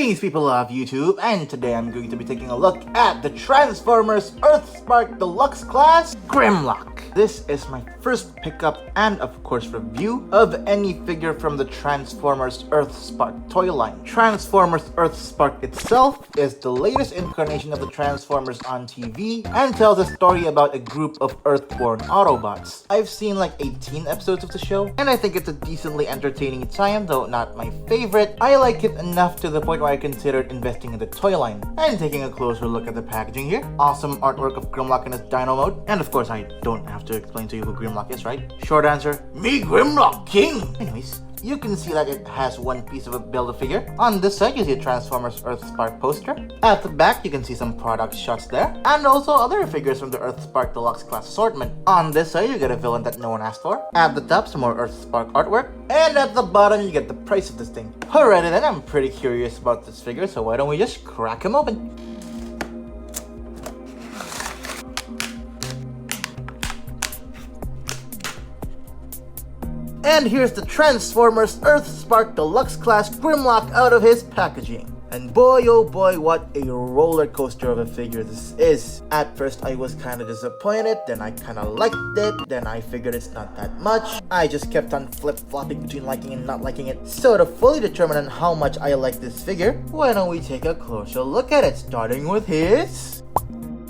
Greetings people of YouTube, and today I'm going to be taking a look at the Transformers Earthspark Deluxe class, Grimlock. This is my first pickup and of course review of any figure from the Transformers Earthspark toy line. Transformers Earthspark itself is the latest incarnation of the Transformers on TV and tells a story about a group of Earthborn Autobots. I've seen like 18 episodes of the show and I think it's a decently entertaining time, though not my favorite. I like it enough to the point where I considered investing in the toy line. And taking a closer look at the packaging here, awesome artwork of Grimlock in his dino mode, and of course I don't have to explain to you who Grimlock is, right? Short answer, me Grimlock King! Anyways, you can see that it has one piece of a Build-A-Figure. On this side, you see a Transformers Earthspark poster. At the back, you can see some product shots there, and also other figures from the Earthspark Deluxe class assortment. On this side, you get a villain that no one asked for. At the top, some more Earthspark artwork. And at the bottom, you get the price of this thing. Alrighty then, I'm pretty curious about this figure, so why don't we just crack him open? And here's the Transformers Earthspark Deluxe class Grimlock out of his packaging. And boy oh boy, what a roller coaster of a figure this is. At first I was kinda disappointed, then I kinda liked it, then I figured it's not that much. I just kept on flip-flopping between liking and not liking it. So to fully determine on how much I like this figure, why don't we take a closer look at it, starting with his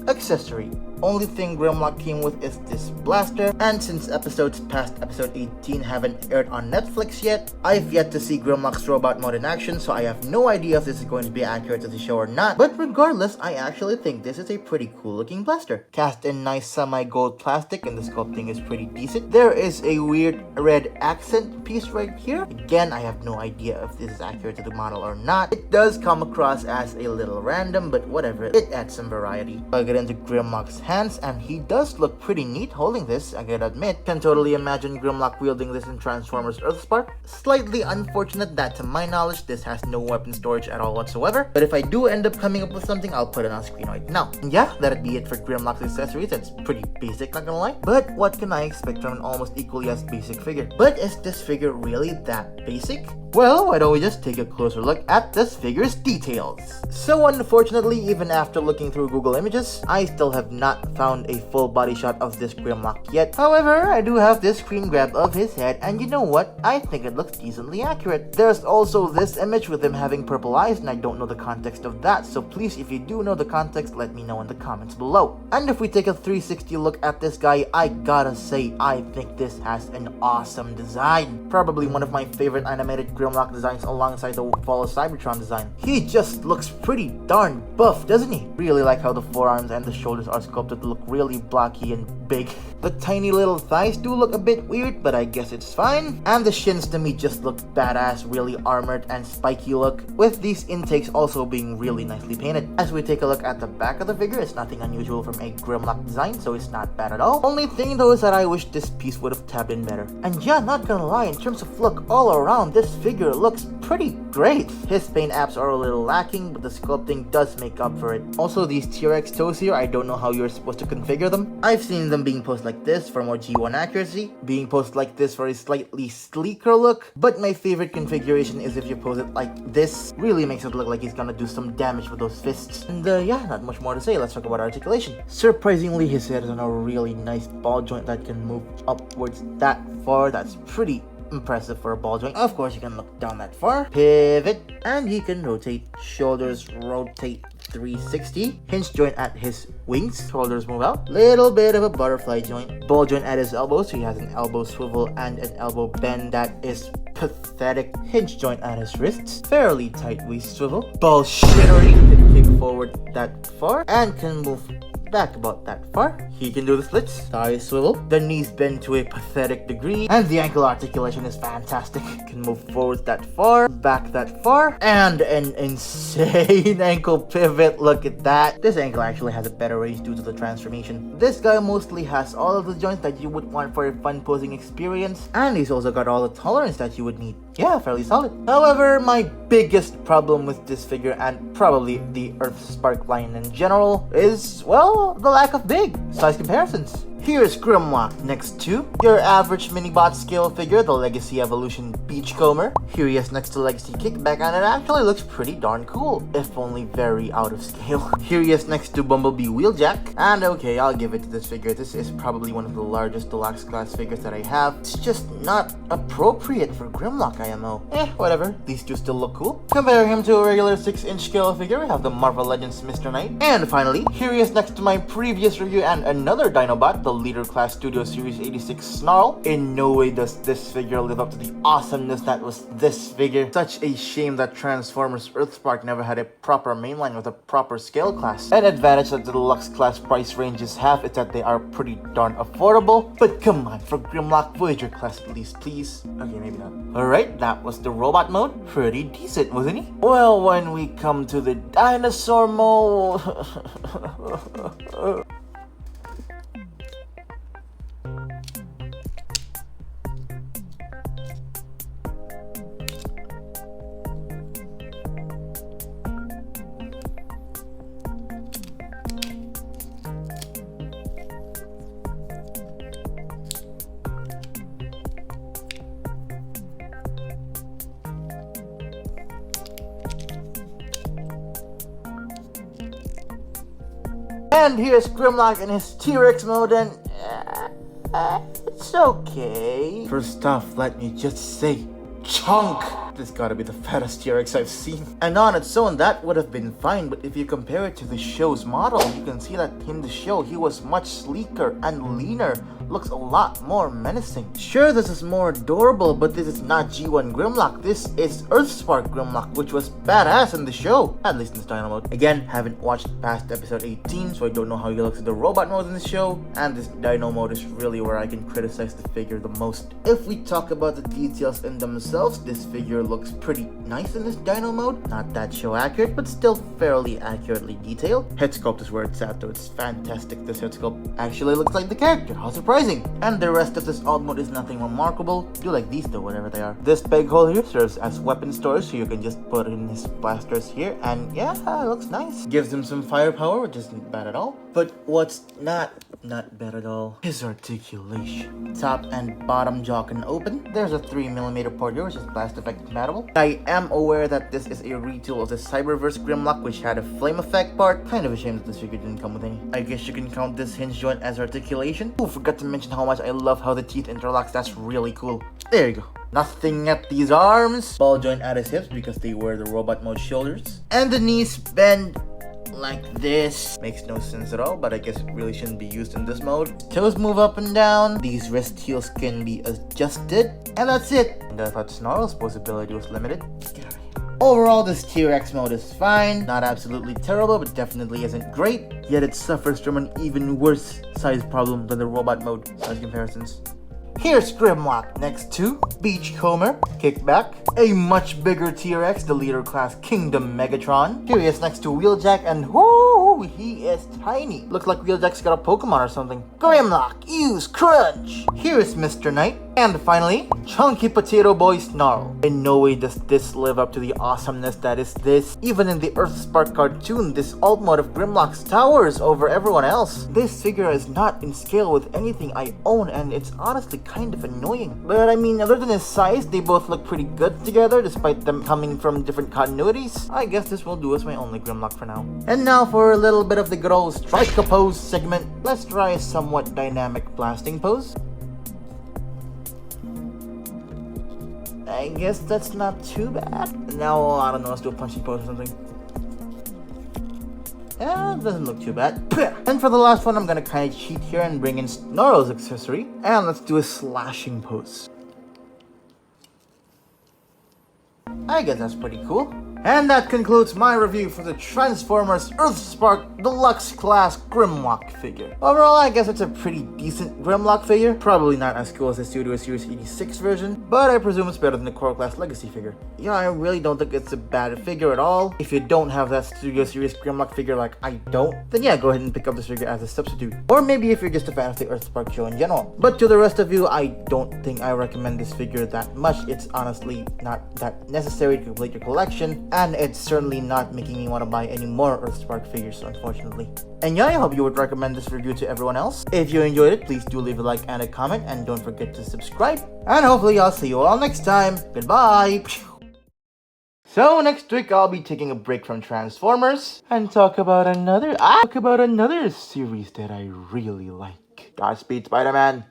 accessory. Only thing Grimlock came with is this blaster, and since episodes past episode 18 haven't aired on Netflix yet, I've yet to see Grimlock's robot mode in action, so I have no idea if this is going to be accurate to the show or not. But regardless, I actually think this is a pretty cool looking blaster. Cast in nice semi-gold plastic and the sculpting is pretty decent. There is a weird red accent piece right here. Again, I have no idea if this is accurate to the model or not. It does come across as a little random, but whatever, it adds some variety. I'll get into Grimlock's hands, and he does look pretty neat holding this, I gotta admit. Can totally imagine Grimlock wielding this in Transformers Earthspark. Slightly unfortunate that to my knowledge this has no weapon storage at all whatsoever, but if I do end up coming up with something, I'll put it on screen right now. And yeah, that'd be it for Grimlock's accessories. It's pretty basic, not gonna lie, but what can I expect from an almost equally as basic figure? But is this figure really that basic? Well, why don't we just take a closer look at this figure's details. So unfortunately, even after looking through Google Images, I still have not found a full body shot of this Grimlock yet. However, I do have this screen grab of his head, and you know what? I think it looks decently accurate. There's also this image with him having purple eyes, and I don't know the context of that, so please, if you do know the context, let me know in the comments below. And if we take a 360 look at this guy, I gotta say, I think this has an awesome design. Probably one of my favorite animated Grimlock designs alongside the Fall of Cybertron design. He just looks pretty darn buff, doesn't he? Really like how the forearms and the shoulders are sculpted to look really blocky and big. The tiny little thighs do look a bit weird, but I guess it's fine. And the shins to me just look badass, really armored and spiky look, with these intakes also being really nicely painted. As we take a look at the back of the figure, it's nothing unusual from a Grimlock design, so it's not bad at all. Only thing though is that I wish this piece would have tabbed in better. And yeah, not gonna lie, in terms of look all around, this figure looks pretty great. His paint apps are a little lacking, but the sculpting does make up for it. Also, these T-Rex toes here, I don't know how you're supposed to configure them. I've seen them being posed like this for more G1 accuracy, being posed like this for a slightly sleeker look, but my favorite configuration is if you pose it like this. Really makes it look like he's gonna do some damage with those fists. And yeah, not much more to say. Let's talk about articulation. Surprisingly, his head is on a really nice ball joint that can move upwards that far. That's pretty impressive for a ball joint. Of course, you can look down that far, pivot, and he can rotate. Shoulders rotate 360. Hinge joint at his wings, shoulders move out. Little bit of a butterfly joint. Ball joint at his elbow, so he has an elbow swivel and an elbow bend that is pathetic. Hinge joint at his wrists, fairly tight waist swivel. Bullshittery, can kick forward that far and can move back about that far. He can do the splits, thigh swivel, the knees bend to a pathetic degree, and the ankle articulation is fantastic. Can move forward that far, back that far, and an insane ankle pivot. Look at that. This ankle actually has a better range due to the transformation. This guy mostly has all of the joints that you would want for a fun posing experience, and he's also got all the tolerance that you would need. Yeah, fairly solid. However, my biggest problem with this figure, and probably the Earthspark line in general, is, well, the lack of big size comparisons. Here's Grimlock next to your average minibot scale figure, the Legacy Evolution Beachcomber. Here he is next to Legacy Kickback, and it actually looks pretty darn cool, if only very out of scale. Here he is next to Bumblebee Wheeljack, and okay, I'll give it to this figure. This is probably one of the largest deluxe class figures that I have. It's just not appropriate for Grimlock IMO. Whatever. These two still look cool. Comparing him to a regular 6-inch scale figure, we have the Marvel Legends Mr. Knight. And finally, here he is next to my previous review and another Dinobot, the Leader Class Studio Series 86 Snarl. In no way does this figure live up to the awesomeness that was this figure. Such a shame that Transformers Earthspark never had a proper mainline with a proper scale class. An advantage that the deluxe class price ranges have is that they are pretty darn affordable. But come on, for Grimlock Voyager class at least, please. Okay, maybe not. Alright, that was the robot mode. Pretty decent, wasn't he? Well, when we come to the dinosaur mode... And here's Grimlock in his T-Rex mode, and it's okay. First off, let me just say, chunk! This gotta be the fattest T-Rex I've seen. And on its own, that would have been fine, but if you compare it to the show's model, you can see that in the show, he was much sleeker and leaner. Looks a lot more menacing. Sure, this is more adorable, but this is not G1 Grimlock. This is Earthspark Grimlock, which was badass in the show, at least in this dino mode. Again, haven't watched past episode 18, so I don't know how he looks in the robot mode in the show, and this dino mode is really where I can criticize the figure the most. If we talk about the details in themselves, this figure looks pretty nice in this dino mode. Not that show accurate, but still fairly accurately detailed. Head sculpt is where it's at, though. It's fantastic. This head sculpt actually looks like the character. How surprising. And the rest of this alt mode is nothing remarkable. Do like these though, whatever they are. This peg hole here serves as weapon storage, so you can just put in his blasters here, and yeah, it looks nice. Gives him some firepower, which isn't bad at all. But what's not bad at all, his articulation. Top and bottom jaw can open. There's a 3mm port here, which is blast effect compatible. I am aware that this is a retool of the Cyberverse Grimlock, which had a flame effect part. Kind of a shame that this figure didn't come with any. I guess you can count this hinge joint as articulation. Oh, forgot to mention how much I love how the teeth interlocks. That's really cool. There you go. Nothing at these arms. Ball joint at his hips because they wear the robot mode shoulders. And the knees bend like this. Makes no sense at all, but I guess it really shouldn't be used in this mode. Toes move up and down. These wrist heels can be adjusted. And that's it. And I thought Snarl's possibility was limited. Overall, this T-Rex mode is fine. Not absolutely terrible, but definitely isn't great. Yet it suffers from an even worse size problem than the robot mode size comparisons. Here's Grimlock next to Beachcomber, Kickback, a much bigger T-Rex, the Leader Class Kingdom Megatron. Here he is next to Wheeljack, and whoo, he is tiny. Looks like Wheeljack's got a Pokemon or something. Grimlock, use Crunch. Here's Mr. Knight. And finally, Chunky Potato Boy Snarl. In no way does this live up to the awesomeness that is this. Even in the Earthspark cartoon, this alt mode of Grimlock towers over everyone else. This figure is not in scale with anything I own, and it's honestly kind of annoying. But I mean, other than his size, they both look pretty good together despite them coming from different continuities. I guess this will do as my only Grimlock for now. And now for a little bit of the good old strike a pose segment. Let's try a somewhat dynamic blasting pose. I guess that's not too bad. Now, I don't know, let's do a punching pose or something. Yeah, it doesn't look too bad. And for the last one, I'm gonna kind of cheat here and bring in Snarl's accessory. And let's do a slashing pose. I guess that's pretty cool. And that concludes my review for the Transformers Earthspark Deluxe Class Grimlock figure. Overall, I guess it's a pretty decent Grimlock figure. Probably not as cool as the Studio Series 86 version, but I presume it's better than the Core Class Legacy figure. Yeah, I really don't think it's a bad figure at all. If you don't have that Studio Series Grimlock figure like I don't, then yeah, go ahead and pick up this figure as a substitute. Or maybe if you're just a fan of the Earthspark show in general. But to the rest of you, I don't think I recommend this figure that much. It's honestly not that necessary to complete your collection. and it's certainly not making me want to buy any more Earthspark figures, unfortunately. And yeah, I hope you would recommend this review to everyone else. If you enjoyed it, please do leave a like and a comment, and don't forget to subscribe. And hopefully I'll see you all next time. Goodbye! So next week I'll be taking a break from Transformers and talk about another series that I really like. Godspeed, Spider-Man!